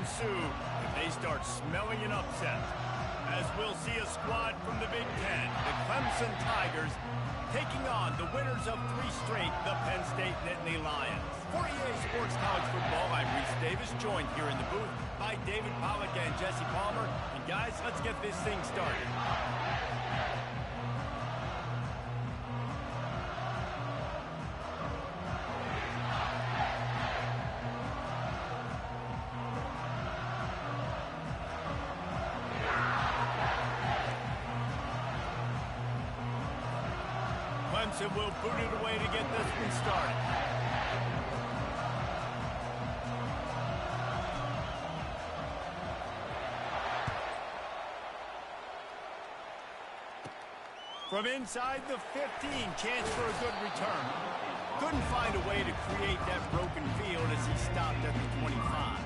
ensue if they start smelling an upset. As we'll see a squad from the Big Ten, the Clemson Tigers, taking on the winners of 3 straight, the Penn State Nittany Lions. For EA Sports College Football, I'm Reese Davis, joined here in the booth by David Pollack and Jesse Palmer. And guys, let's get this thing started. Clemson will boot it away to get this one started. From inside the 15, chance for a good return. Couldn't find a way to create that broken field as he stopped at the 25.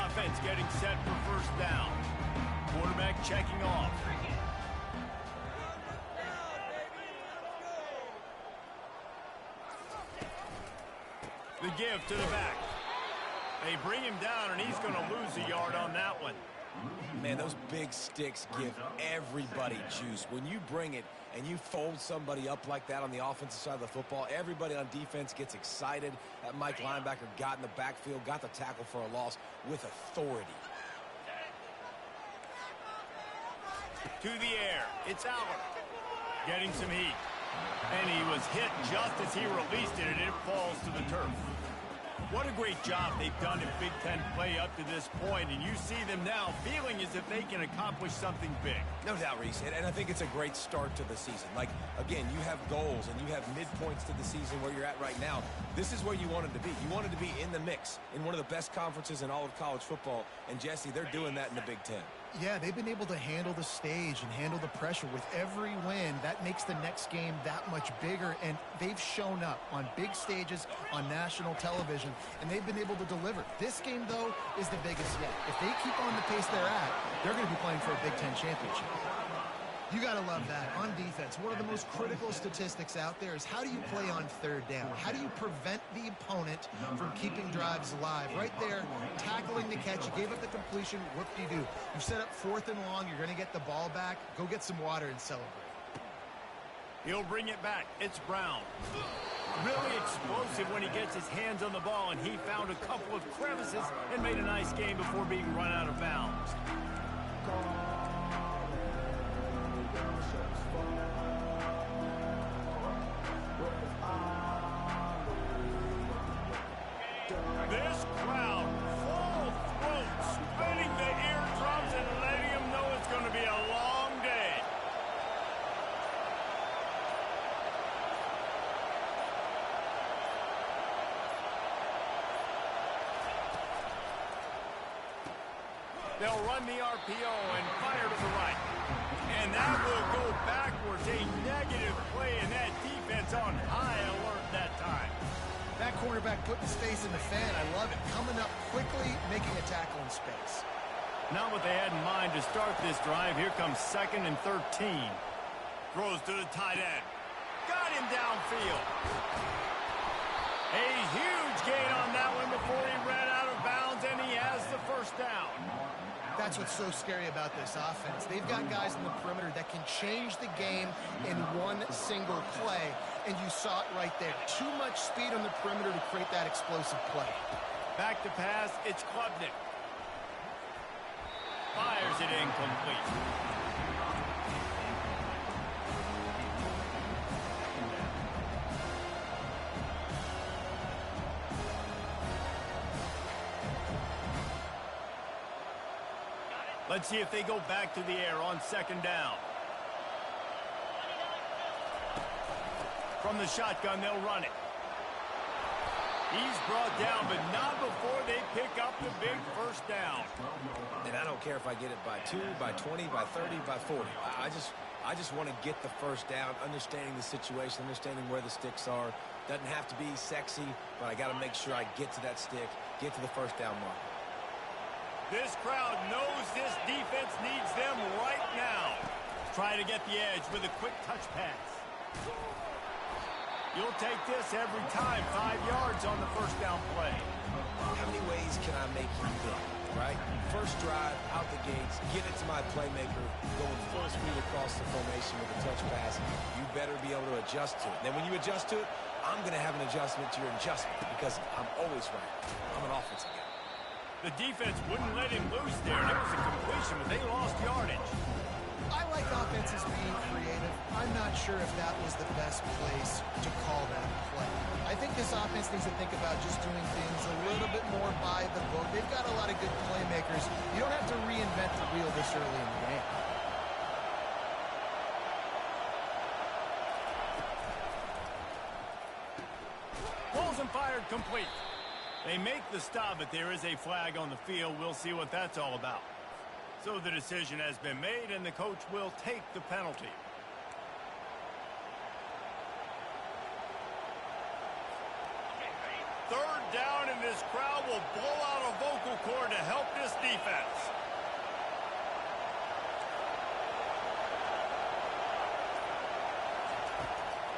Offense getting set for first down. Quarterback checking off. The give to the back. They bring him down, and he's going to lose a yard on that one. Man, those big sticks give everybody juice. When you bring it and you fold somebody up like that on the offensive side of the football, everybody on defense gets excited. That Mike linebacker got in the backfield, got the tackle for a loss with authority. To the air, it's Aller. Getting some heat. And he was hit just as he released it, and it falls to the turf. What a great job they've done in Big Ten play up to this point, and you see them now feeling as if they can accomplish something big. No doubt, Reese, and I think it's a great start to the season. Like, again, you have goals and you have midpoints to the season where you're at right now. This is where you wanted to be. You wanted to be in the mix in one of the best conferences in all of college football, and Jesse, they're doing that in the Big Ten. Yeah, they've been able to handle the stage and handle the pressure with every win. That makes the next game that much bigger, and they've shown up on big stages on national television, and they've been able to deliver. This game, though, is the biggest yet. If they keep on the pace they're at, they're going to be playing for a Big Ten championship. You got to love that. On defense, one of the most critical statistics out there is how do you play on third down? How do you prevent the opponent from keeping drives alive? Right there, tackling the catch. You gave up the completion. What do? You set up 4th and long. You're going to get the ball back. Go get some water and celebrate. He'll bring it back. It's Brown. Really explosive when he gets his hands on the ball, and he found a couple of crevices and made a nice game before being run out of bounds. This crowd, full throat, splitting the eardrums and letting them know it's going to be a long day. They'll run the RPO and fire to the right. And that will go backwards, a negative play, and that defense on high alert that time. That cornerback putting his face in the fan. I love it. Coming up quickly, making a tackle in space. Not what they had in mind to start this drive. Here comes 2nd and 13. Throws to the tight end. Got him downfield. A huge gain on that one before he ran out of bounds, and he has the first down. That's what's so scary about this offense. They've got guys in the perimeter that can change the game in one single play, and you saw it right there. Too much speed on the perimeter to create that explosive play. Back to pass, it's Klubnik. Fires it incomplete. Let's see if they go back to the air on 2nd down. From the shotgun, they'll run it. He's brought down, but not before they pick up the big first down. And I don't care if I get it by 2, by 20, by 30, by 40. I just want to get the first down, understanding the situation, understanding where the sticks are. Doesn't have to be sexy, but I got to make sure I get to that stick, get to the first down mark. This crowd knows this defense needs them right now. try to get the edge with a quick touch pass. You'll take this every time. 5 yards on the first down play. How many ways can I make you think, right? First drive, out the gates, get it to my playmaker, going full speed across the formation with a touch pass. You better be able to adjust to it. Then when you adjust to it, I'm going to have an adjustment to your adjustment because I'm always right. I'm an offensive guy. The defense wouldn't let him loose there. It was a completion, but they lost yardage. I like offenses being creative. I'm not sure if that was the best place to call that play. I think this offense needs to think about just doing things a little bit more by the book. They've got a lot of good playmakers. You don't have to reinvent the wheel this early in the game. Balls and fired complete. They make the stop, but there is a flag on the field. We'll see what that's all about. So the decision has been made, and the coach will take the penalty. Third down, and this crowd will blow out a vocal cord to help this defense.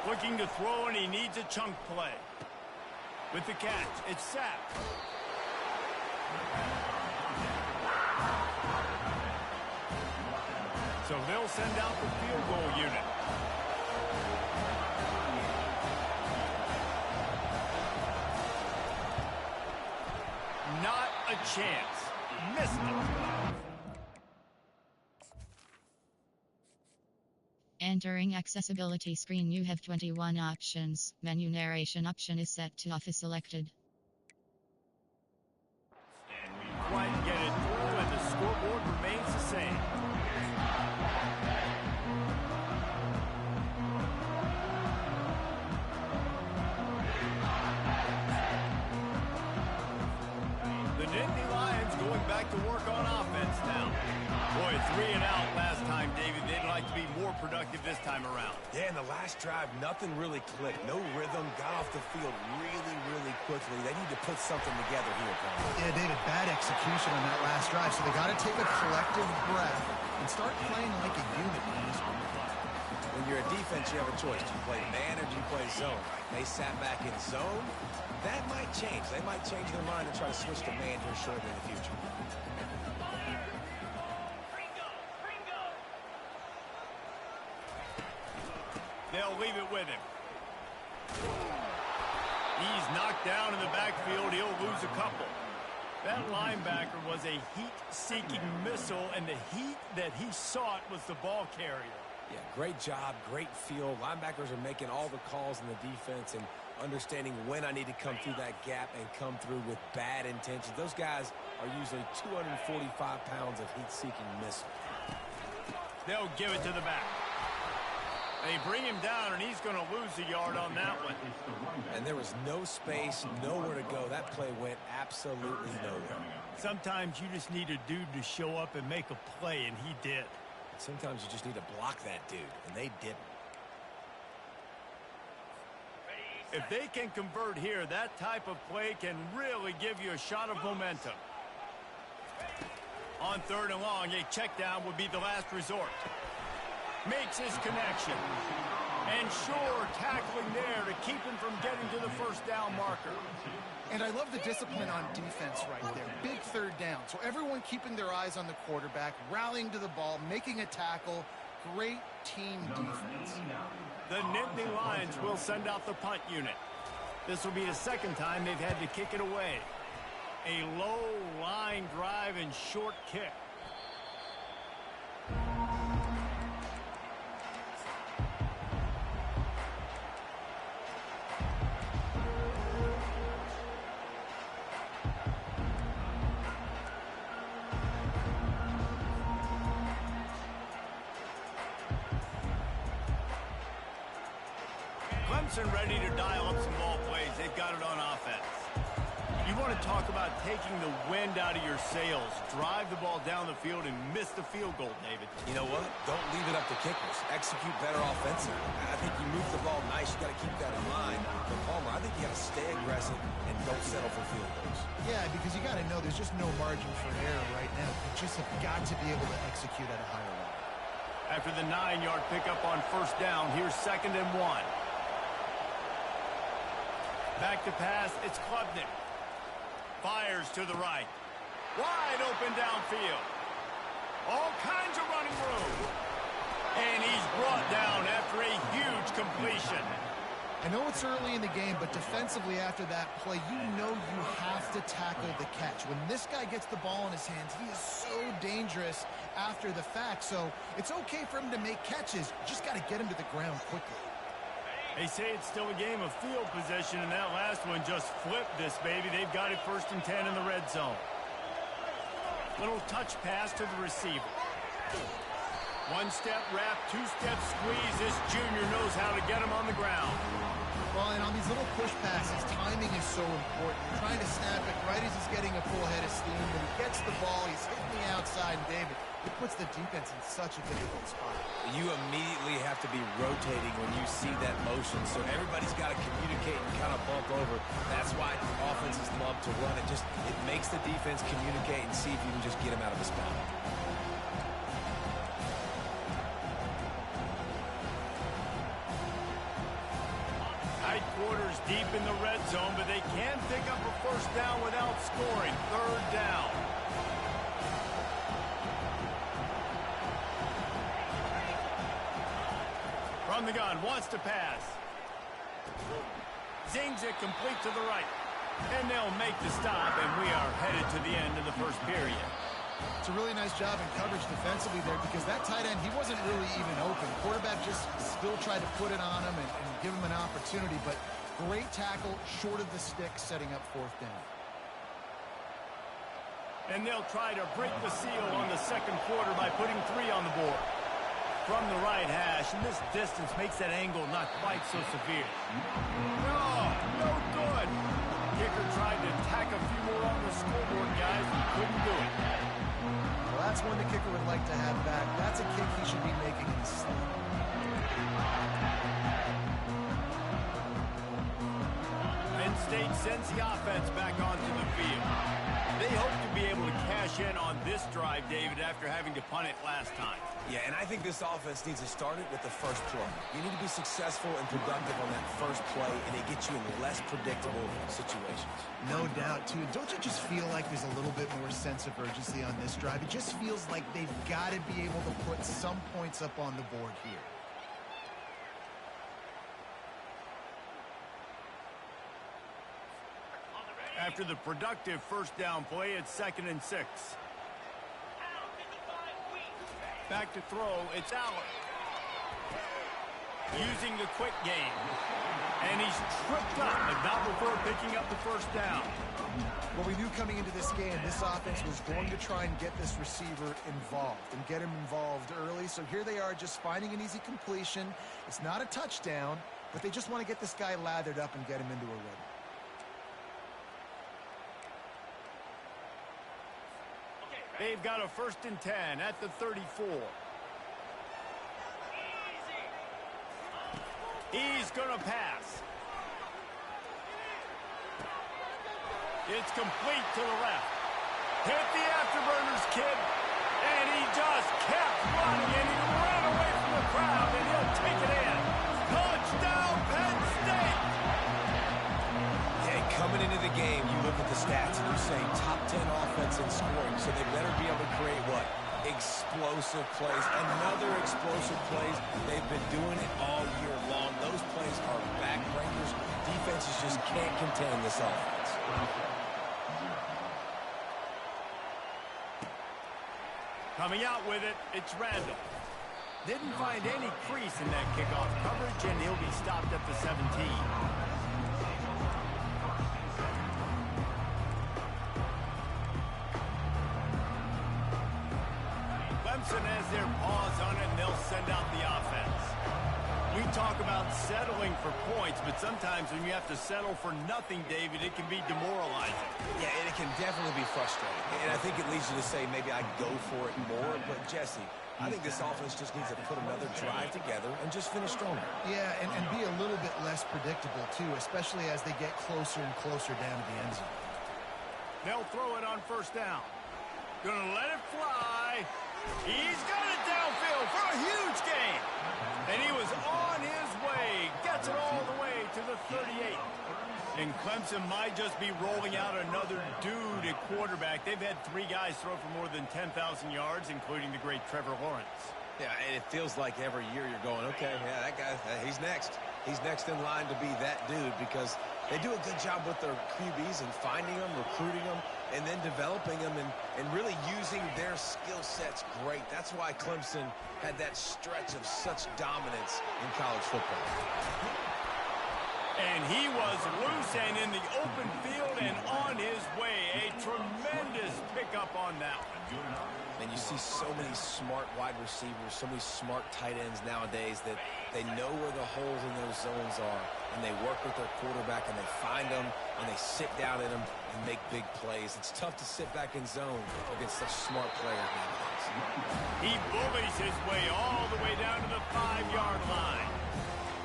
Looking to throw, and he needs a chunk play. With the catch, it's sacked. So they'll send out the field goal unit. Not a chance. Missed it. Entering accessibility screen, you have 21 options. Menu narration option is set to off is selected. And we quite get it through, and the scoreboard remains the same. The Nittany Lions going back to work on offense now. Boy, 3 and out last time, David. They'd like to be more productive this time around. Yeah, in the last drive, nothing really clicked. No rhythm, got off the field really, really quickly. They need to put something together here, Clem. Yeah, David, bad execution on that last drive, so they got to take a collective breath and start playing like a unit in this one. When you're a defense, you have a choice. Do you play man or do you play zone? They sat back in zone. That might change. They might change their mind and try to switch to man here shortly in the future. They'll leave it with him. He's knocked down in the backfield. He'll lose a couple. That linebacker was a heat-seeking missile, and the heat that he sought was the ball carrier. Yeah, great job, great feel. Linebackers are making all the calls in the defense and understanding when I need to come through that gap and come through with bad intentions. Those guys are usually 245 pounds of heat-seeking missile. They'll give it to the back. They bring him down, and he's going to lose a yard on that one. And there was no space, nowhere to go. That play went absolutely nowhere. Sometimes you just need a dude to show up and make a play, and he did. Sometimes you just need to block that dude, and they didn't. If they can convert here, that type of play can really give you a shot of momentum. On 3rd and long, a check down would be the last resort. Makes his connection. And sure, tackling there to keep him from getting to the first down marker. And I love the discipline on defense right there. Big 3rd down. So everyone keeping their eyes on the quarterback, rallying to the ball, making a tackle. Great team defense. The Nittany Lions will send out the punt unit. This will be the second time they've had to kick it away. A low line drive and short kick. Clemson ready to dial up some ball plays. They've got it on offense. You want to talk about taking the wind out of your sails. Drive the ball down the field and miss the field goal, David. You know what? Don't leave it up to kickers. Execute better offensively. I think you move the ball nice. You got to keep that in mind. But Palmer, I think you got to stay aggressive and don't settle for field goals. Yeah, because you got to know there's just no margin for error right now. You just have got to be able to execute at a higher level. After the 9-yard pickup on first down, here's 2nd and 1. Back to pass, it's Clem. Fires to the right. Wide open downfield. All kinds of running room. And he's brought down after a huge completion. I know it's early in the game, but defensively after that play, you know you have to tackle the catch. When this guy gets the ball in his hands, he is so dangerous after the fact. So it's okay for him to make catches. You just got to get him to the ground quickly. They say it's still a game of field position, and that last one just flipped this baby. They've got it 1st and 10 in the red zone. Little touch pass to the receiver. 1-step wrap, 2-step squeeze. This junior knows how to get him on the ground. Well, and on these little push passes, timing is so important. You're trying to snap it right as he's getting a full head of steam. When he gets the ball, he's hitting the outside, and David, it puts the defense in such a difficult spot. You immediately have to be rotating when you see that motion, so everybody's got to communicate and kind of bump over. That's why offenses love to run it. It makes the defense communicate and see if you can just get him out of the spot. Quarters deep in the red zone, but they can pick up a first down without scoring. 3rd down. From the gun, wants to pass. Zings it complete to the right. And they'll make the stop, and we are headed to the end of the first period. It's a really nice job in coverage defensively there because that tight end, he wasn't really even open. Quarterback just still tried to put it on him and give him an opportunity, but great tackle, short of the stick, setting up 4th down. And they'll try to break the seal on the 2nd quarter by putting 3 on the board. From the right hash, and this distance makes that angle not quite so severe. No good. Kicker tried to tack a few more on the scoreboard, guys, and couldn't do it. Well, that's one the kicker would like to have back. That's a kick he should be making in his sleep. Penn State sends the offense back onto the field. They hope to be able to cash in on this drive, David, after having to punt it last time. Yeah, and I think this offense needs to start it with the first play. You need to be successful and productive on that first play, and it gets you in less predictable situations. No doubt, too. Don't you just feel like there's a little bit more sense of urgency on this drive? It just feels like they've got to be able to put some points up on the board here. After the productive first down play, it's 2nd and 6. Back to throw, it's Allen. Using the quick game. And he's tripped up, but not before picking up the first down. Well, we knew coming into this game, this offense was going to try and get this receiver involved and get him involved early. So here they are just finding an easy completion. It's not a touchdown, but they just want to get this guy lathered up and get him into a rhythm. They've got a 1st and 10 at the 34. He's going to pass. It's complete to the left. Hit the afterburners, kid. And he just kept running, and he ran away from the crowd, and he'll take it in. Touchdown, Penn State! Coming into the game, you look at the stats and you're saying top 10 offense in scoring, so they better be able to create what? Explosive plays. Another explosive plays. They've been doing it all year long. Those plays are backbreakers. Defenses just can't contain this offense. Coming out with it, it's Randall. Didn't find any crease in that kickoff coverage, and he'll be stopped at the 17. Clemson has their paws on it, and they'll send out the offense. We talk about settling for points, but sometimes when you have to settle for nothing, David, it can be demoralizing. Yeah, and it can definitely be frustrating. And I think it leads you to say maybe I go for it more. But, Jesse, I think this offense just needs to put another drive together and just finish stronger. Yeah, and be a little bit less predictable, too, especially as they get closer and closer down to the end zone. They'll throw it on first down. Gonna let it fly. He's got it downfield for a huge And Clemson might just be rolling out another dude at quarterback. They've had 3 guys throw for more than 10,000 yards, including the great Trevor Lawrence. Yeah, and it feels like every year you're going, okay, yeah, that guy, he's next. He's next in line to be that dude because they do a good job with their QBs and finding them, recruiting them, and then developing them and really using their skill sets great. That's why Clemson had that stretch of such dominance in college football. And he was loose and in the open field and on his way. A tremendous pickup on that one. And you see so many smart wide receivers, so many smart tight ends nowadays that they know where the holes in those zones are, and they work with their quarterback, and they find them, and they sit down in them and make big plays. It's tough to sit back in zone against such smart players nowadays. He bullies his way all the way down to the 5-yard line.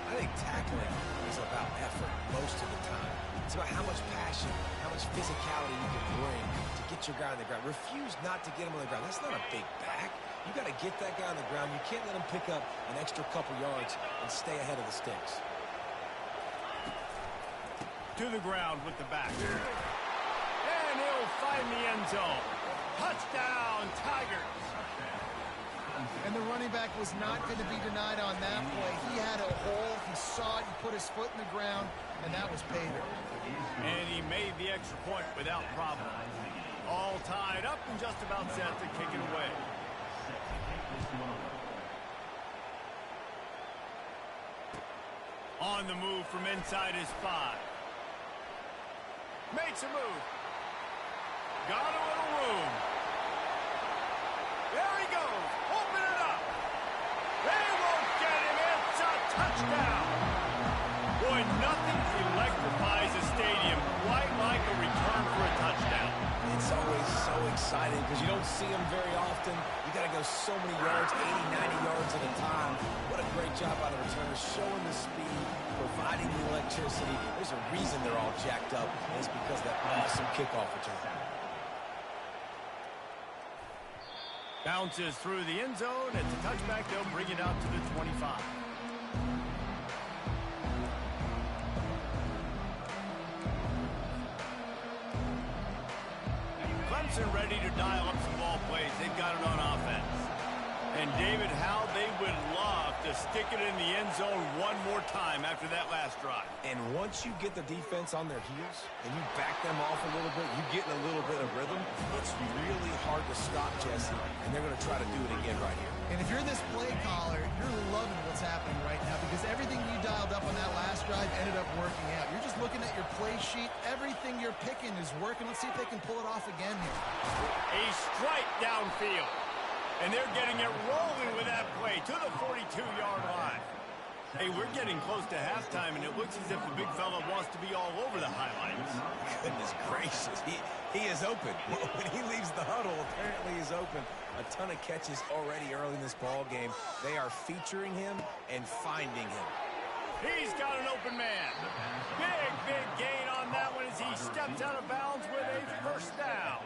I think tackling is about effort most of the time. It's about how much passion, how much physicality you can bring to get your guy on the ground. Refuse not to get him on the ground. That's not a big back. You got to get that guy on the ground. You can't let him pick up an extra couple yards and stay ahead of the sticks. To the ground with the back. And he'll find the end zone. Touchdown, Tigers. And the running back was not going to be denied on that play. He had a hole. He saw it. He put his foot in the ground, and that was pay dirt. And he made the extra point without problem. All tied up and just about set to kick it away. On the move from inside his 5. Makes a move. Got a little room. There he goes. Open it up. They won't get him. It's a touchdown. Boy, nothing electrifies a stadium quite like a return for a touchdown. It's always so exciting because you don't see them very often. You got to go so many yards, 80, 90 yards at a time. What a great job by the returners, showing the speed, providing the electricity. There's a reason they're all jacked up, and it's because of that awesome kickoff return. Bounces through the end zone. It's a touchback. They'll bring it out to the 25. Clemson ready to dial up some ball plays. They've got it on offense. And David, how they would love to stick it in the end zone one more time after that last drive. And once you get the defense on their heels and you back them off a little bit, you get in a little bit of rhythm, it's really hard to stop, Jesse, and they're going to try to do it again right here. And if you're this play caller, you're loving what's happening right now because everything you dialed up on that last drive ended up working out. You're just looking at your play sheet. Everything you're picking is working. Let's see if they can pull it off again here. A strike downfield. And they're getting it rolling with that play to the 42-yard line. Hey, we're getting close to halftime, and it looks as if the big fella wants to be all over the highlights. Goodness gracious. He is open. When he leaves the huddle, apparently he's open. A ton of catches already early in this ball game. They are featuring him and finding him. He's got an open man. Big gain on that one as he steps out of bounds with a first down.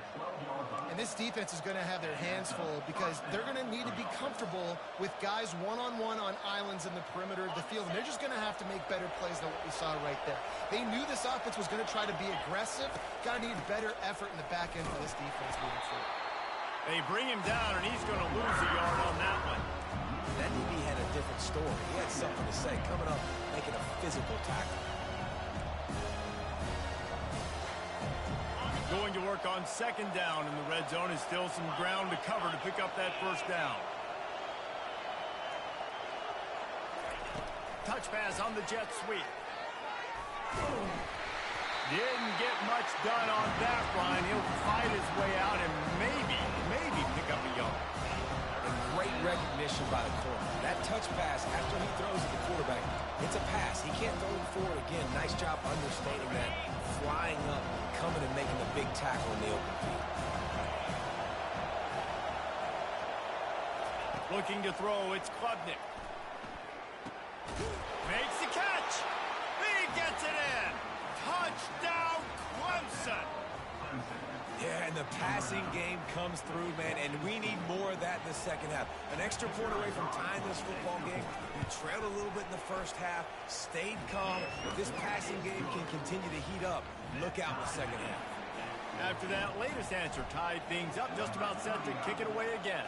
And this defense is going to have their hands full because they're going to need to be comfortable with guys one-on-one on islands in the perimeter of the field. And they're just going to have to make better plays than what we saw right there. They knew this offense was going to try to be aggressive. Got to need better effort in the back end for this defense moving forward. They bring him down, and he's going to lose a yard on that one. That DB had a different story. He had something to say, coming up, making a physical tackle. Going to work on second down in the red zone. Is still some ground to cover to pick up that first down. Touch pass on the jet sweep. Didn't get much done on that line. He'll fight his way out and maybe pick up a yard. And great recognition by the corner. That touch pass after he throws at the quarterback, it's a pass. He can't throw it forward again. Nice job understating that. Flying up, coming and making the big tackle in the open field. Looking to throw, it's Klubnik. Makes the catch. He gets it in. Touchdown, Clemson. Yeah, and the passing game comes through, man, and we need more of that in the second half. An extra point away from tying this football game. We trailed a little bit in the first half, stayed calm. If this passing game can continue to heat up, look out in the second half. After that latest answer tied things up, just about set to kick it away again.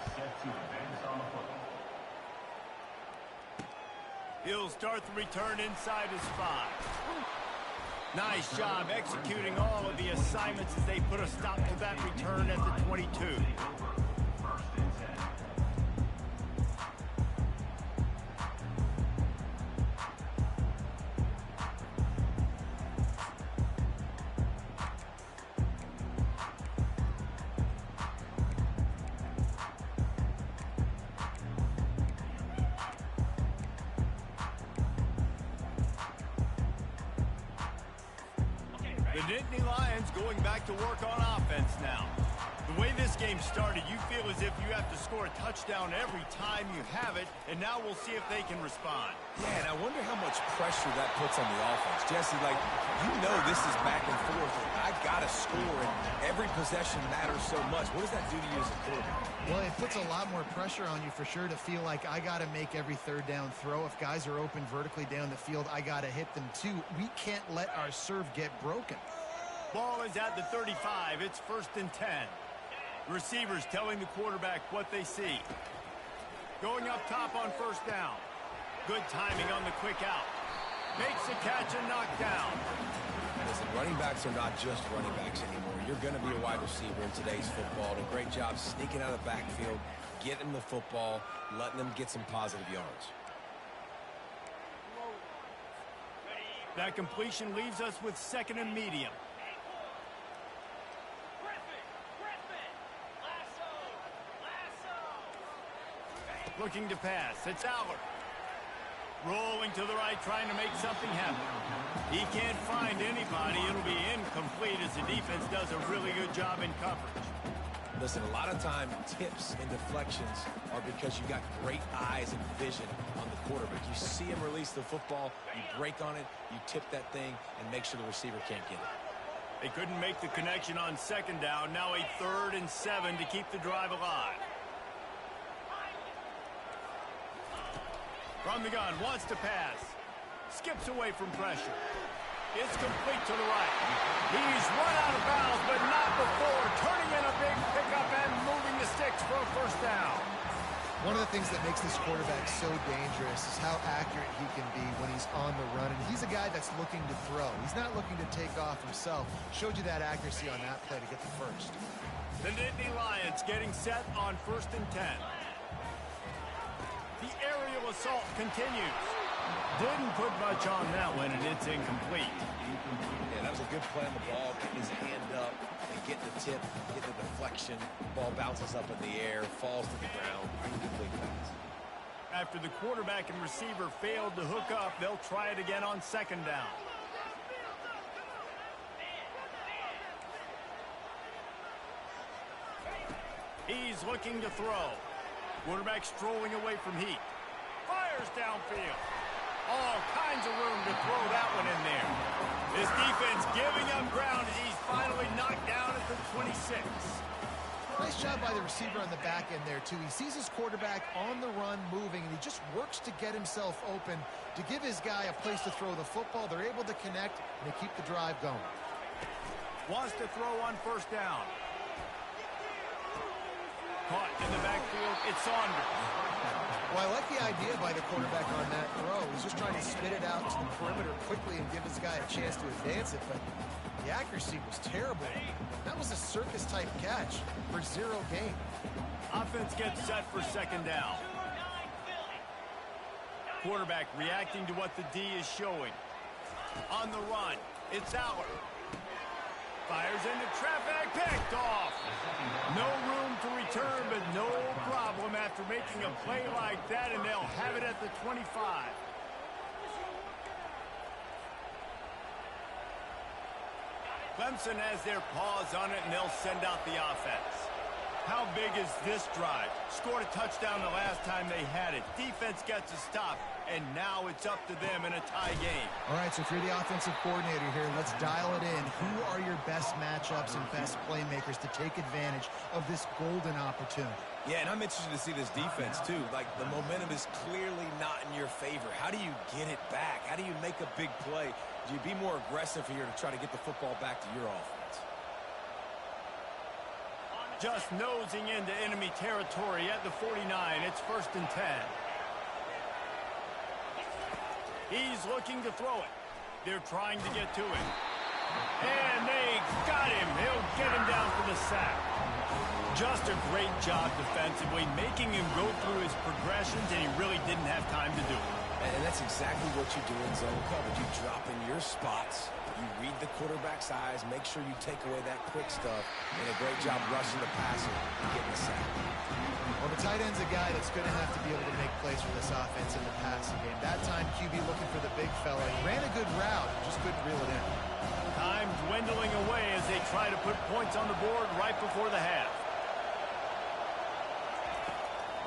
He'll start the return inside his 5. Nice job executing all of the assignments as they put a stop to that return at the 22. The Nittany Lions going back to work on offense now. The way this game started, you feel as if you have to score a touchdown every time you have it, and now we'll see if they can respond. Yeah, and I wonder how much pressure that puts on the offense. Jesse, like, you know this is back and forth. I've got to score, and every possession matters so much. What does that do to you as a quarterback? Well, it puts a lot more pressure on you for sure to feel like I got to make every third down throw. If guys are open vertically down the field, I got to hit them too. We can't let our serve get broken. Ball is at the 35. It's 1st and 10. Receivers telling the quarterback what they see. Going up top on 1st down. Good timing on the quick out. Makes the catch and knocked down. Listen, running backs are not just running backs anymore. You're going to be a wide receiver in today's football. And a great job sneaking out of the backfield, getting them the football, letting them get some positive yards. That completion leaves us with 2nd and medium. Looking to pass. It's Allard. Rolling to the right, trying to make something happen. He can't find anybody. It'll be incomplete as the defense does a really good job in coverage. Listen, a lot of time, tips and deflections are because you got great eyes and vision on the quarterback. You see him release the football, you break on it, you tip that thing, and make sure the receiver can't get it. They couldn't make the connection on 2nd down. Now a 3rd and 7 to keep the drive alive. From the gun, wants to pass. Skips away from pressure. It's complete to the right. He's run out of bounds, but not before. Turning in a big pickup and moving the sticks for a 1st down. One of the things that makes this quarterback so dangerous is how accurate he can be when he's on the run. And he's a guy that's looking to throw. He's not looking to take off himself. Showed you that accuracy on that play to get the 1st. The Nittany Lions getting set on 1st and 10. The aerial assault continues. Didn't put much on that one, and it's incomplete. Yeah, that was a good play on the ball. Getting his hand up and get the tip, get the deflection. Ball bounces up in the air, falls to the ground. Incomplete pass. After the quarterback and receiver failed to hook up, they'll try it again on 2nd down. He's looking to throw. Quarterback strolling away from heat. Fires downfield. All kinds of room to throw that one in there. This defense giving up ground as he's finally knocked down at the 26. Nice job by the receiver on the back end there, too. He sees his quarterback on the run moving, and he just works to get himself open to give his guy a place to throw the football. They're able to connect, and they keep the drive going. Wants to throw on 1st down. Caught in the backfield, it's Saunders. Well, I like the idea by the quarterback on that throw. He's just trying to spit it out to the perimeter quickly and give his guy a chance to advance it, but the accuracy was terrible. That was a circus-type catch for 0 gain. Offense gets set for 2nd down. Quarterback reacting to what the D is showing. On the run, it's Allard. Fires into traffic, picked off. No room to return, but no problem after making a play like that, and they'll have it at the 25. Clemson has their paws on it, and they'll send out the offense. How big is this drive? Scored a touchdown the last time they had it. Defense gets a stop, and now it's up to them in a tie game. All right, so if you're the offensive coordinator here, let's dial it in. Who are your best matchups and best playmakers to take advantage of this golden opportunity? Yeah, and I'm interested to see this defense, too. Like, the momentum is clearly not in your favor. How do you get it back? How do you make a big play? Do you be more aggressive here to try to get the football back to your offense? Just nosing into enemy territory at the 49. It's 1st and 10. He's looking to throw it. They're trying to get to it. And they got him. He'll get him down for the sack. Just a great job defensively, making him go through his progressions, and he really didn't have time to do it. And that's exactly what you do in zone coverage. You drop in your spots. You read the quarterback's eyes. Make sure you take away that quick stuff. And a great job rushing the passer and getting the sack. Well, the tight end's a guy that's going to have to be able to make plays for this offense in the passing game. That time, QB looking for the big fella. He ran a good route, just couldn't reel it in. Time dwindling away as they try to put points on the board right before the half.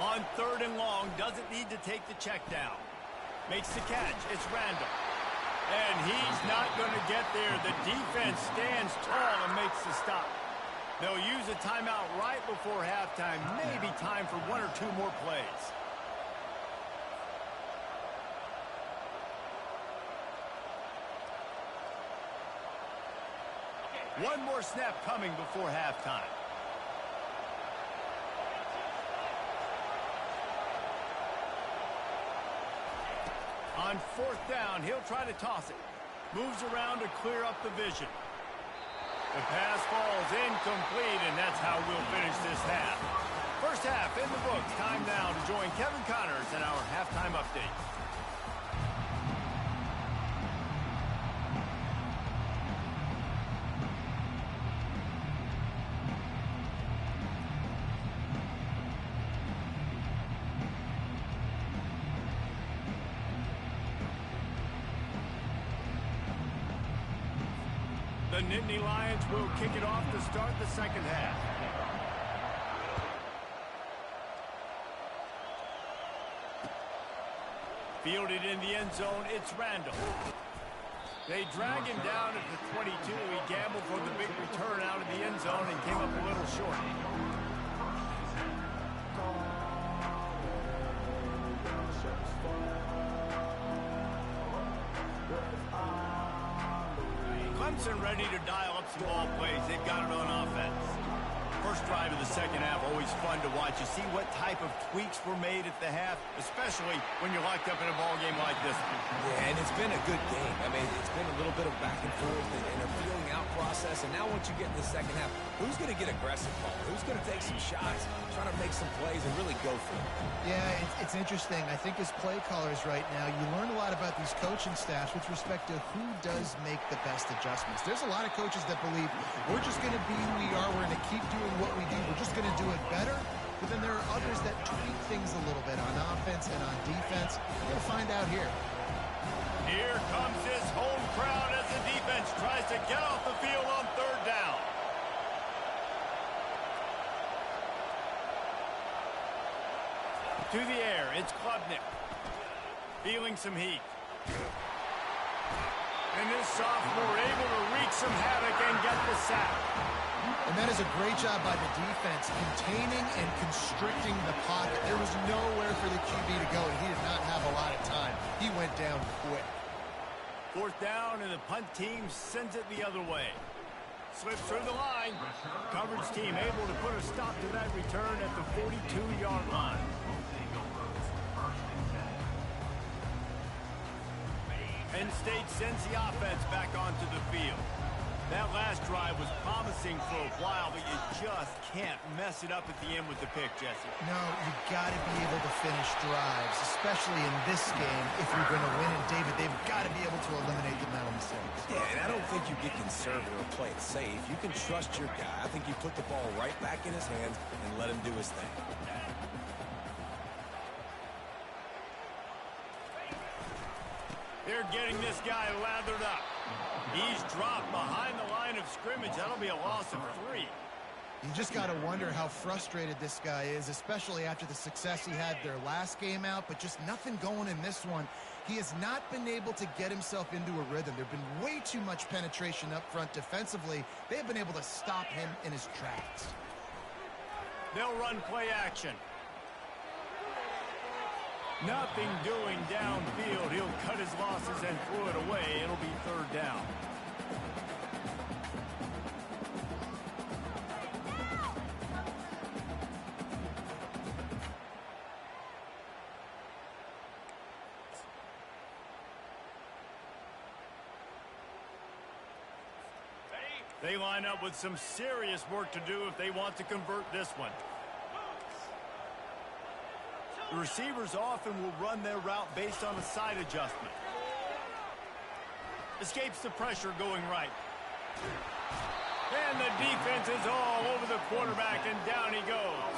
On 3rd and long, doesn't need to take the check down. Makes the catch. It's Randall. And he's not going to get there. The defense stands tall and makes the stop. They'll use a timeout right before halftime. Maybe time for 1 or 2 more plays. One more snap coming before halftime. On 4th down, he'll try to toss it. Moves around to clear up the vision. The pass falls incomplete, and that's how we'll finish this half. First half in the books. Time now to join Kevin Connors in our halftime update. The Nittany Lions will kick it off to start the second half. Fielded in the end zone, it's Randall. They drag him down at the 22. He gambled for the big return out of the end zone and came up a little short. Clemson ready to dial up some ball plays. They've got it on offense. First drive of the second half, always fun to watch. You see what type of tweaks were made at the half, especially when you're locked up in a ball game like this one. Yeah, and it's been a good game. I mean, it's been a little bit of back and forth and a feeling out process. And now once you get in the second half, who's going to get aggressive, Paul? Who's going to take some shots, try to make some plays, and really go for it? Yeah, it's interesting. I think as play callers right now, you learn a lot about these coaching staffs with respect to who does make the best adjustments. There's a lot of coaches that believe we're just going to be who we are. We're going to keep doing what we do. We're just going to do it better. But then there are others that tweak things a little bit on offense and on defense. We'll find out here. Here comes this home crowd as the defense tries to get off the field on 3rd down. To the air, it's Klubnik. Feeling some heat. And this sophomore able to wreak some havoc and get the sack. And that is a great job by the defense, containing and constricting the pocket. There was nowhere for the QB to go, and he did not have a lot of time. He went down quick. 4th down, and the punt team sends it the other way. Slips through the line. Coverage team able to put a stop to that return at the 42-yard line. Penn State sends the offense back onto the field. That last drive was promising for a while, but you just can't mess it up at the end with the pick, Jesse. No, you've got to be able to finish drives, especially in this game. If you're going to win, and David, they've got to be able to eliminate the mental mistakes. Yeah, and I don't think you get conservative or play it safe. You can trust your guy. I think you put the ball right back in his hands and let him do his thing. They're getting this guy lathered up. He's dropped behind the line of scrimmage. That'll be a loss of 3. You just got to wonder how frustrated this guy is, especially after the success he had their last game out, but just nothing going in this one. He has not been able to get himself into a rhythm. There's been way too much penetration up front defensively. They have been able to stop him in his tracks. They'll run play action. Nothing doing downfield. He'll cut his losses and throw it away. It'll be third down. They line up with some serious work to do if they want to convert this one. The receivers often will run their route based on a side adjustment. Escapes the pressure going right. And the defense is all over the quarterback, and down he goes.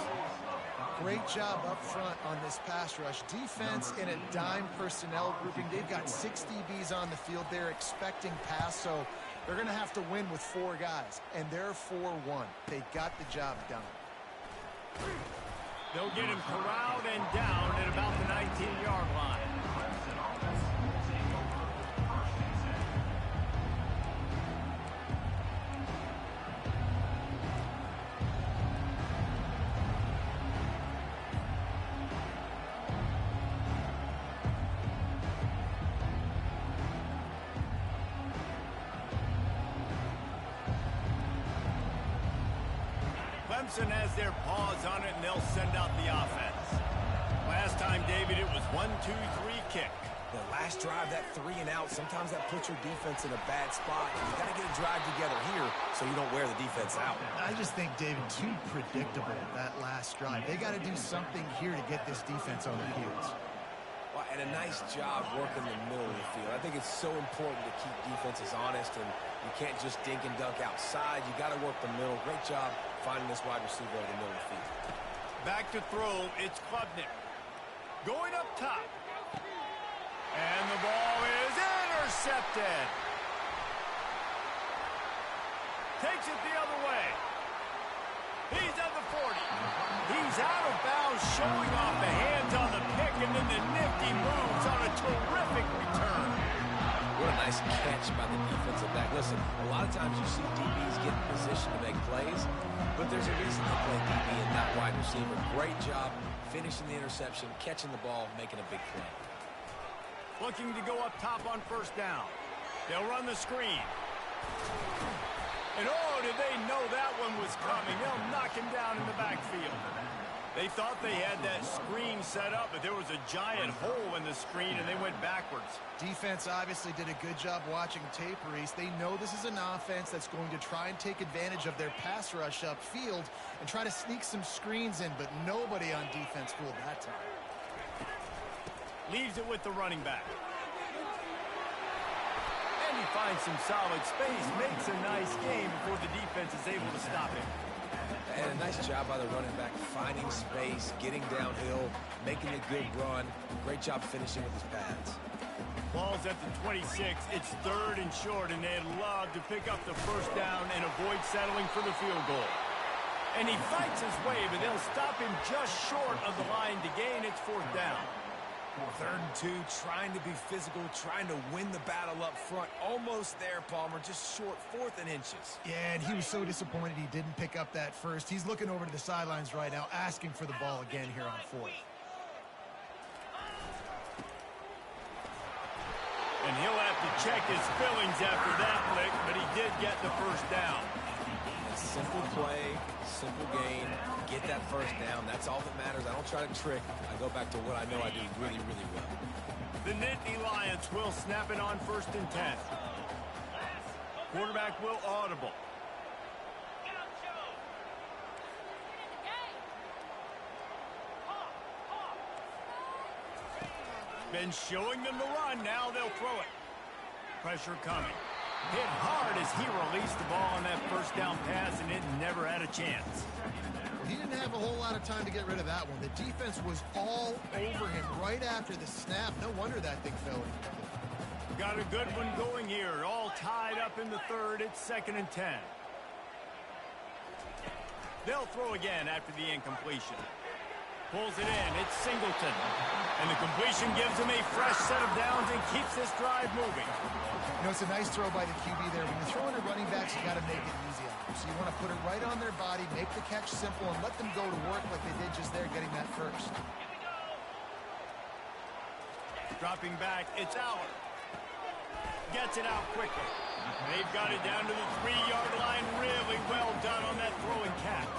Great job up front on this pass rush. Defense in a dime personnel grouping. They've got 6 DBs on the field. They're expecting pass, so they're going to have to win with 4 guys, and they're 4-1. They got the job done. They'll get him corralled and down at about the 19-yard line. Clemson has their paws on it, and they'll send out the offense. Last time, David, it was 1-2-3 kick. The last drive, that 3 and out, sometimes that puts your defense in a bad spot. You got to get a drive together here so you don't wear the defense out. I just think, David, too predictable that last drive. They got to do something here to get this defense on their heels. Well, and a nice job working the middle of the field. I think it's so important to keep defenses honest, and you can't just dink and dunk outside. You got to work the middle. Great job finding this wide receiver over the middle of the field. Back to throw, it's Klubnik. Going up top. And the ball is intercepted. Takes it the other way. He's at the 40. He's out of bounds, showing off the hands on the pick, and then the nifty moves on a terrific return. What a nice catch by the defensive back. Listen, a lot of times you see DBs get in position to make plays, but there's a reason they play DB and not wide receiver. Great job finishing the interception, catching the ball, making a big play. Looking to go up top on first down. They'll run the screen. And oh, did they know that one was coming. They'll knock him down in the backfield. They thought they had that screen set up, but there was a giant hole in the screen, and they went backwards. Defense obviously did a good job watching tape, Reese. They know this is an offense that's going to try and take advantage of their pass rush upfield and try to sneak some screens in, but nobody on defense fooled that time. Leaves it with the running back. And he finds some solid space, makes a nice game before the defense is able to stop him. And a nice job by the running back, finding space, getting downhill, making a good run. Great job finishing with his pads. Ball's at the 26. It's third and short, and they'd love to pick up the first down and avoid settling for the field goal. And he fights his way, but they'll stop him just short of the line to gain. It's fourth down. 3rd and 2, trying to be physical, trying to win the battle up front. Almost there, Palmer, just short, 4th and inches. Yeah, and he was so disappointed he didn't pick up that first. He's looking over to the sidelines right now, asking for the ball again here on 4th. And he'll have to check his fillings after that lick, but he did get the first down. A simple play, simple game. Get that first down. That's all that matters. I don't try to trick. I go back to what I know I do really, really well. The Nittany Lions will snap it on 1st and 10. Quarterback will audible. Been showing them the run. Now they'll throw it. Pressure coming. Hit hard as he released the ball on that first down pass, and it never had a chance. He didn't have a whole lot of time to get rid of that one. The defense was all over him right after the snap. No wonder that thing fell in. Got a good one going here. All tied up in the 3rd. It's 2nd and 10. They'll throw again after the incompletion. Pulls it in. It's Singleton. And the completion gives him a fresh set of downs and keeps this drive moving. You know, it's a nice throw by the QB there. When you're throwing to running backs, you got to make it easy on them. So you want to put it right on their body, make the catch simple, and let them go to work like they did just there, getting that first. Dropping back, it's Aller. Gets it out quickly. They've got it down to the 3-yard line. Really well done on that throw and catch.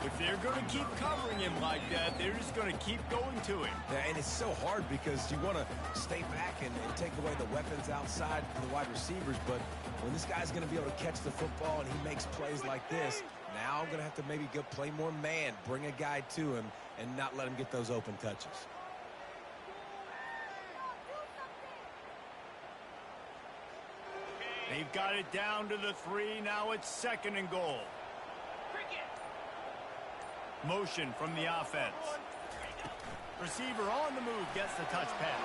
If they're going to keep covering him like that, they're just going to keep going to him. Yeah, and it's so hard because you want to stay back and take away the weapons outside from the wide receivers, but when this guy's going to be able to catch the football and he makes plays like this, now I'm going to have to maybe go play more man, bring a guy to him, and not let him get those open touches. They've got it down to the 3. Now it's 2nd and goal. Motion from the offense. Receiver on the move gets the touch pass.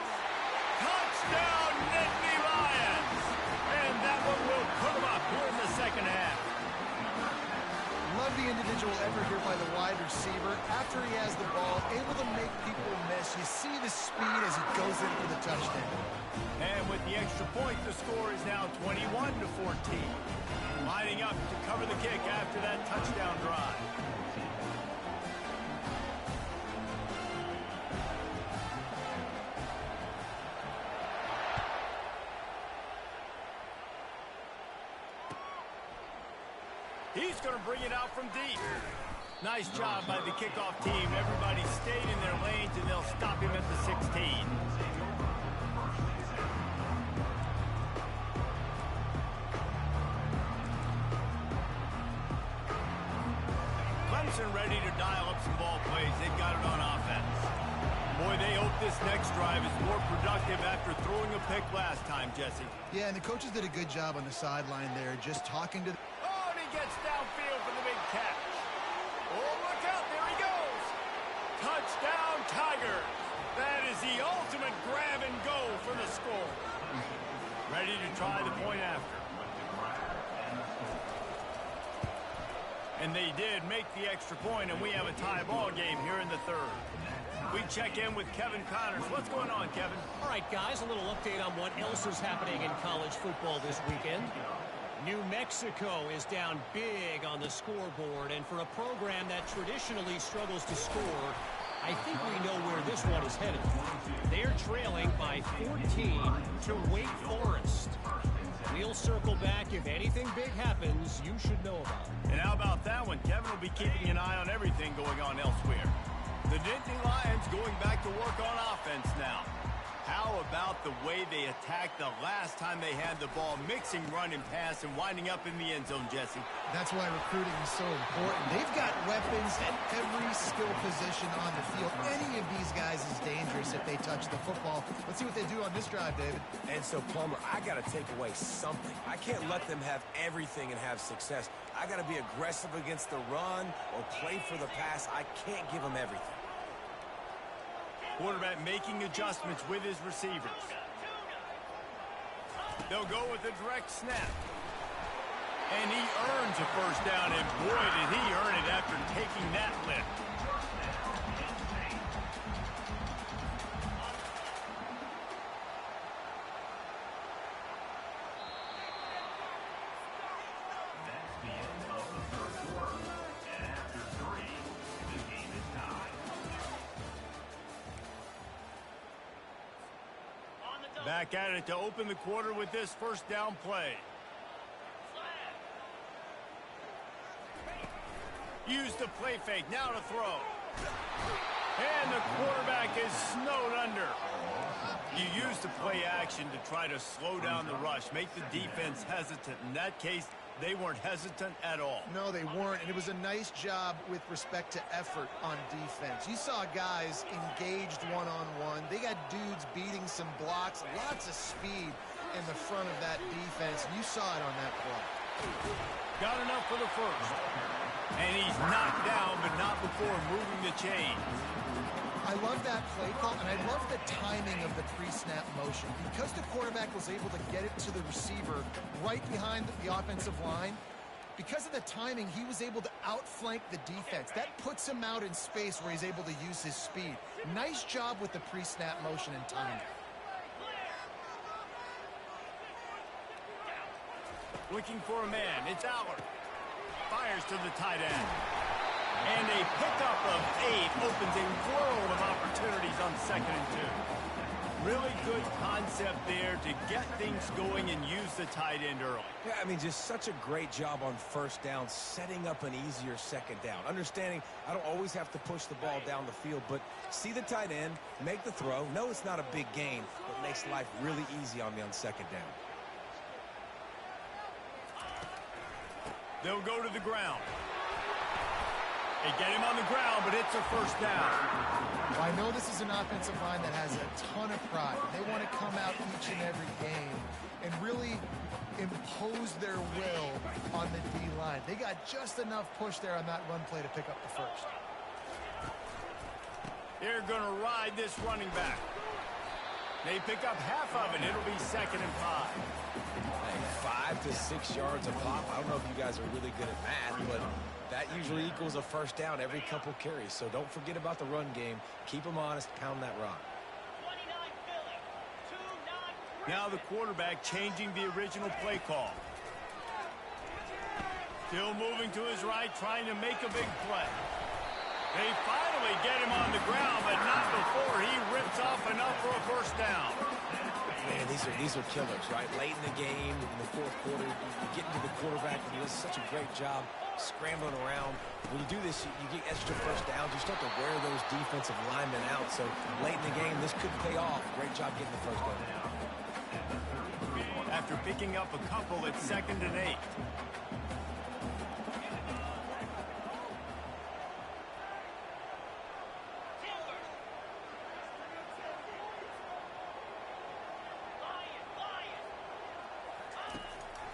Touchdown, Nittany Lions! And that one will put them up here in the second half. Love the individual effort here by the wide receiver. After he has the ball, able to make people miss. You see the speed as he goes in for the touchdown. And with the extra point, the score is now 21-14. Lining up to cover the kick after that touchdown drive. He's going to bring it out from deep. Nice job by the kickoff team. Everybody stayed in their lanes, and they'll stop him at the 16. Clemson ready to dial up some ball plays. They've got it on offense. Boy, they hope this next drive is more productive after throwing a pick last time, Jesse. Yeah, and the coaches did a good job on the sideline there, just talking to... Oh, and he gets downfield for the big catch. Oh, look out, there he goes. Touchdown, Tigers. That is the ultimate grab and go for the score. Ready to try the point after. And they did make the extra point, and we have a tie ball game here in the 3rd. We check in with Kevin Connors. What's going on, Kevin? All right, guys, a little update on what else is happening in college football this weekend. New Mexico is down big on the scoreboard, and for a program that traditionally struggles to score, I think we know where this one is headed. They're trailing by 14 to Wake Forest. We'll circle back. If anything big happens, you should know about it. And how about that one? Kevin will be keeping an eye on everything going on elsewhere. The Nittany Lions going back to work on offense now. How about the way they attacked the last time they had the ball, mixing run and pass and winding up in the end zone, Jesse? That's why recruiting is so important. They've got weapons at every skill position on the field. Any of these guys is dangerous if they touch the football. Let's see what they do on this drive, David. And so, Palmer, I got to take away something. I can't let them have everything and have success. I got to be aggressive against the run or play for the pass. I can't give them everything. Quarterback making adjustments with his receivers. They'll go with a direct snap. And he earns a first down, and boy, did he earn it after taking that lift. Back at it to open the quarter with this first down play. Use the play fake, now to throw. And the quarterback is snowed under. You use the play action to try to slow down the rush, make the defense hesitant. In that case, they weren't hesitant at all. No, they weren't, and it was a nice job with respect to effort on defense. You saw guys engaged one-on-one. They got dudes beating some blocks, lots of speed in the front of that defense. You saw it on that play. Got enough for the first. And he's knocked down, but not before moving the chain. I love that play call, and I love the timing of the pre-snap motion. Because the quarterback was able to get it to the receiver right behind the offensive line, Because of the timing, he was able to outflank the defense. That puts him out in space where he's able to use his speed. Nice job with the pre-snap motion and timing. Looking for a man. It's Allard. Fires to the tight end. And a pickup of 8 opens a world of opportunities on 2nd and 2. Really good concept there to get things going and use the tight end early. Yeah, I mean, just such a great job on 1st down, setting up an easier 2nd down. Understanding I don't always have to push the ball down the field, but see the tight end, make the throw. No, it's not a big gain, but makes life really easy on me on 2nd down. They'll go to the ground. They get him on the ground, but it's a 1st down. Well, I know this is an offensive line that has a ton of pride. They want to come out each and every game and really impose their will on the D-line. They got just enough push there on that run play to pick up the 1st. They're going to ride this running back. They pick up half of it. It'll be 2nd and 5. Hey, 5 to 6 yards a pop. I don't know if you guys are really good at math, but that usually equals a 1st down every couple carries. So don't forget about the run game. Keep them honest. Pound that rock. Now the quarterback changing the original play call. Still moving to his right, trying to make a big play. They finally get him on the ground, but not before he rips off enough for a 1st down. Man, these are killers, right? Late in the game, in the 4th quarter, you get into the quarterback, and he does such a great job scrambling around. When you do this, you get extra 1st downs. You start to wear those defensive linemen out. So late in the game, this could pay off. Great job getting the 1st down. After picking up a couple, it's 2nd and 8.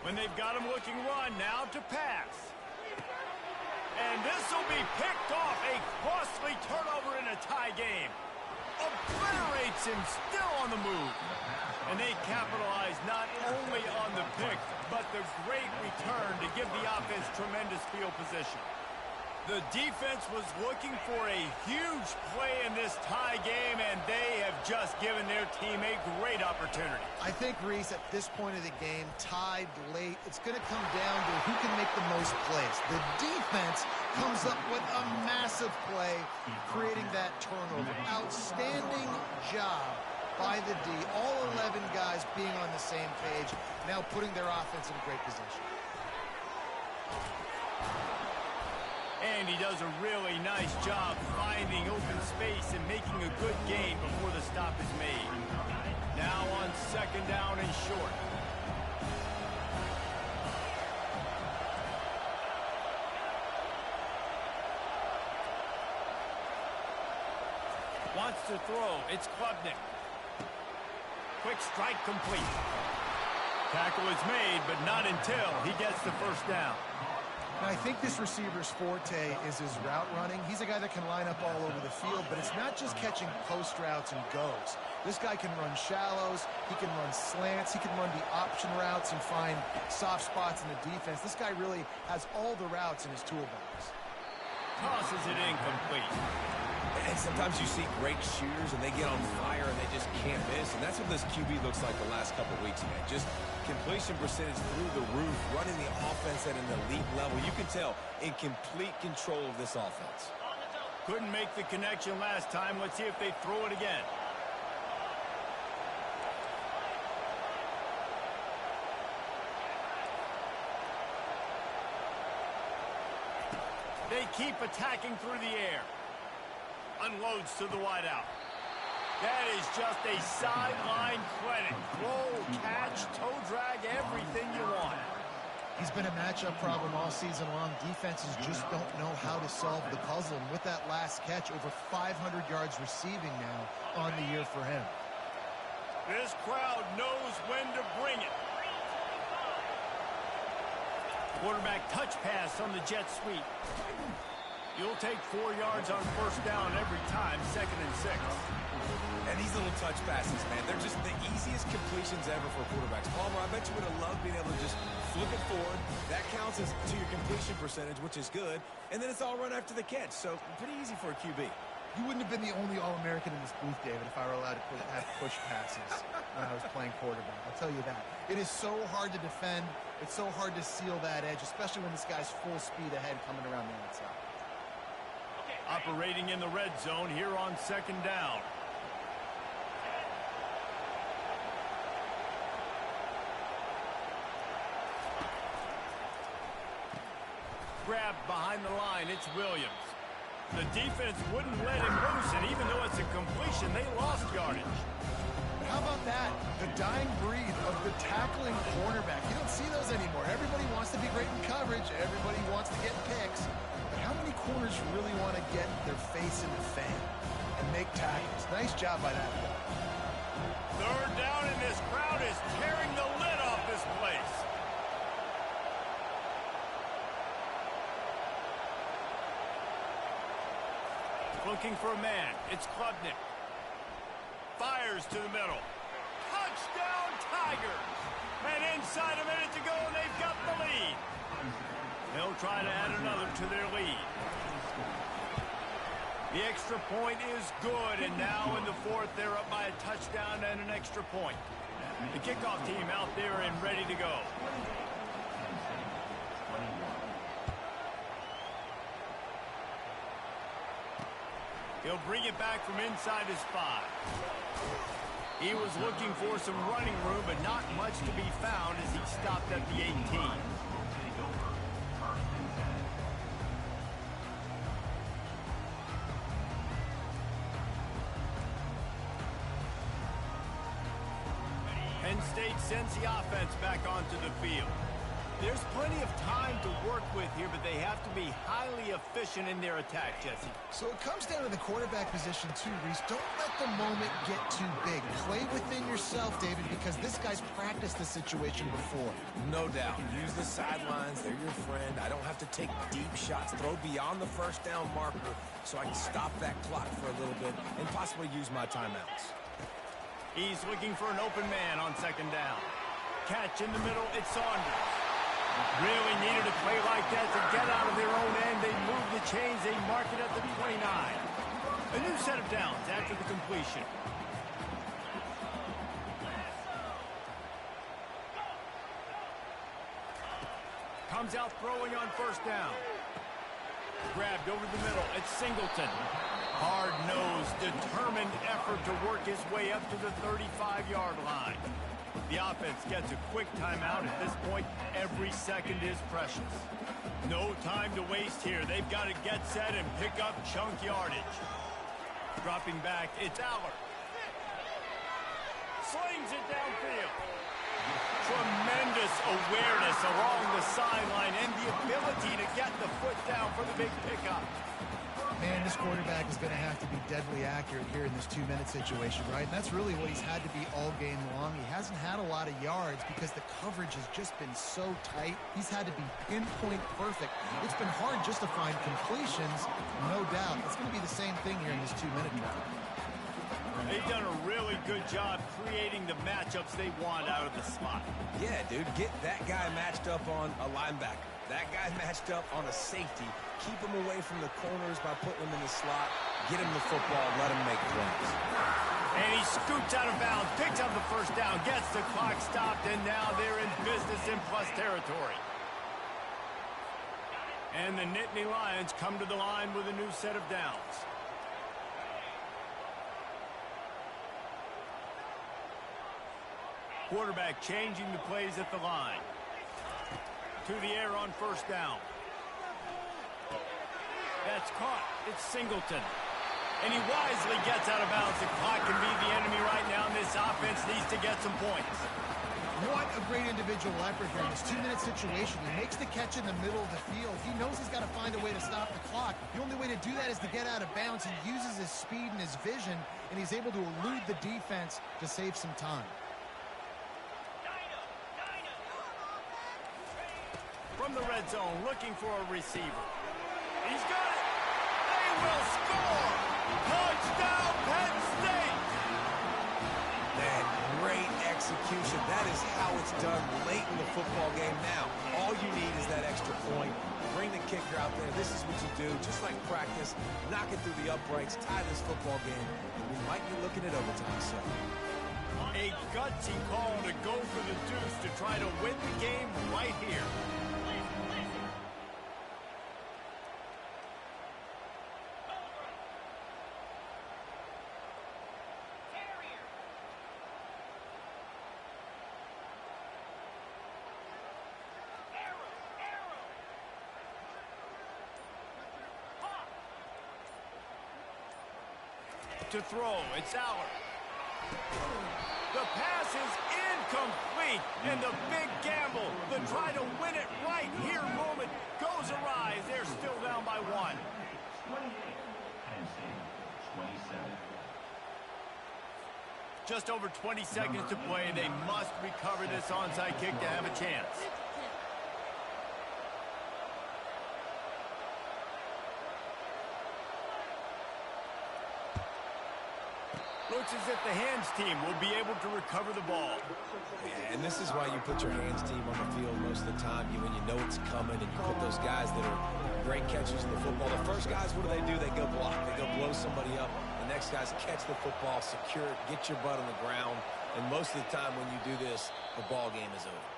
When they've got him looking run, now to pass. And this will be picked off. A costly turnover in a tie game. Obliterates him, still on the move. And they capitalize not only on the pick, but the great return to give the offense tremendous field position. The defense was looking for a huge play in this tie game, and they have just given their team a great opportunity. I think, Reese, at this point of the game, tied late, it's going to come down to who can make the most plays. The defense comes up with a massive play, creating that turnover. Outstanding job by the D. All 11 guys being on the same page, now putting their offense in a great position. And he does a really nice job finding open space and making a good gain before the stop is made. Now on 2nd down and short. Wants to throw. It's Klubnik. Quick strike complete. Tackle is made, but not until he gets the 1st down. And I think this receiver's forte is his route running. He's a guy that can line up all over the field, but it's not just catching post routes and goes. This guy can run shallows, he can run slants, he can run the option routes and find soft spots in the defense. This guy really has all the routes in his toolbox. Tosses it incomplete. And sometimes you see great shooters and they get on fire and they just can't miss. And that's what this QB looks like the last couple weeks, man. Just completion percentage through the roof, running the offense at an elite level. You can tell in complete control of this offense. Couldn't make the connection last time. Let's see if they throw it again. They keep attacking through the air. Unloads to the wideout. That is just a sideline clinic. Throw, catch, toe drag, everything you want. He's been a matchup problem all season long. Defenses just don't know how to solve the puzzle. And with that last catch, over 500 yards receiving now on the year for him. This crowd knows when to bring it. Quarterback touch pass on the jet sweep. You'll take 4 yards on 1st down every time, 2nd and 6. And these little touch passes, man. They're just the easiest completions ever for quarterbacks. Palmer, I bet you would have loved being able to just flip it forward. That counts as to your completion percentage, which is good. And then it's all run after the catch. So pretty easy for a QB. You wouldn't have been the only All-American in this booth, David, if I were allowed to have push passes when I was playing quarterback. I'll tell you that. It is so hard to defend. It's so hard to seal that edge, especially when this guy's full speed ahead coming around the outside. Operating in the red zone here on second down. Grabbed behind the line, it's Williams. The defense wouldn't let him loose, and even though it's a completion, they lost yardage. How about that? The dying breed of the tackling cornerback. You don't see those anymore. Everybody wants to be great in coverage. Everybody wants to get picks. But how many corners really want to get their face in the fan and make tackles? Nice job by that guy. Third down, and this crowd is tearing the lid off this place. Looking for a man. It's Klubnik. Fires to the middle. Touchdown, Tigers! And inside a minute to go, and they've got the lead. They'll try to add another to their lead. The extra point is good, and now in the fourth, they're up by a touchdown and an extra point. The kickoff team out there and ready to go. He'll bring it back from inside his 5. He was looking for some running room, but not much to be found as he stopped at the 18. Penn State sends the offense back onto the field. There's plenty of time to work with here, but they have to be highly efficient in their attack, Jesse. So it comes down to the quarterback position too, Reese. Don't let the moment get too big. Play within yourself, David, because this guy's practiced the situation before. No doubt. Use the sidelines. They're your friend. I don't have to take deep shots. Throw beyond the first down marker so I can stop that clock for a little bit and possibly use my timeouts. He's looking for an open man on second down. Catch in the middle. It's Saunders. Really needed a play like that to get out of their own end. They move the chains. They mark it at the 29. A new set of downs after the completion. Comes out throwing on first down. Grabbed over the middle. It's Singleton. Hard-nosed, determined effort to work his way up to the 35-yard line. The offense gets a quick timeout. At this point, every second is precious. No time to waste here. They've got to get set and pick up chunk yardage. Dropping back, it's Aller. Slings it downfield. Tremendous awareness along the sideline and the ability to get the foot down for the big pickup. Man, this quarterback is going to have to be deadly accurate here in this 2-minute situation, right? And that's really what he's had to be all game long. He hasn't had a lot of yards because the coverage has just been so tight. He's had to be pinpoint perfect. It's been hard just to find completions, no doubt. It's going to be the same thing here in this 2-minute drive. They've done a really good job creating the matchups they want out of the slot. Yeah, dude, get that guy matched up on a linebacker. That guy matched up on a safety. Keep him away from the corners by putting him in the slot. Get him the football. Let him make plays. And he scoots out of bounds, picks up the first down, gets the clock stopped, and now they're in business in plus territory. And the Nittany Lions come to the line with a new set of downs. Quarterback changing the plays at the line. To the air on first down. That's caught. It's Singleton. And he wisely gets out of bounds. The clock can be the enemy right now, and this offense needs to get some points. What a great individual effort here in this 2-minute situation. He makes the catch in the middle of the field. He knows he's got to find a way to stop the clock. The only way to do that is to get out of bounds. He uses his speed and his vision, and he's able to elude the defense to save some time. From the red zone, looking for a receiver. He's got it. They will score. Touchdown, Penn State. That is how it's done late in the football game now. All you need is that extra point. Bring the kicker out there. This is what you do, just like practice. Knock it through the uprights, tie this football game, and we might be looking at overtime soon. A gutsy call to go for the deuce to try to win the game right here. To throw, it's Aller. The pass is incomplete, and the big gamble, the try to win it right here moment goes awry. They're still down by 1. Just over 20 seconds to play. They must recover this onside kick to have a chance. Looks as if the hands team will be able to recover the ball. Yeah, and this is why you put your hands team on the field most of the time. When you know it's coming, and you put those guys that are great catchers of the football. The first guys, what do? They go block. They go blow somebody up. The next guys catch the football, secure it, get your butt on the ground. And most of the time when you do this, the ball game is over.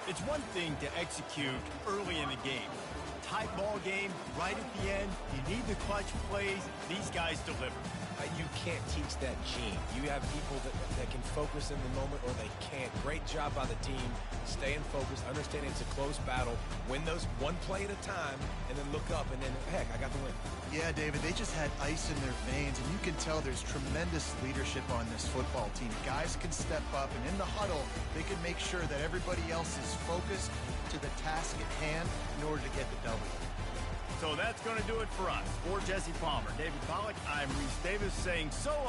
It's one thing to execute early in the game. Tight ball game, right at the end. You need the clutch plays. These guys deliver. You can't teach that gene. You have people that can focus in the moment or they can't. Great job by the team, staying focused, understanding it's a close battle, win those one play at a time, and then look up, and then, heck, I got the win. Yeah, David, they just had ice in their veins, and you can tell there's tremendous leadership on this football team. Guys can step up, and in the huddle, they can make sure that everybody else is focused to the task at hand in order to get the W. So that's going to do it for us. For Jesse Palmer, David Pollack, I'm Reese Davis saying so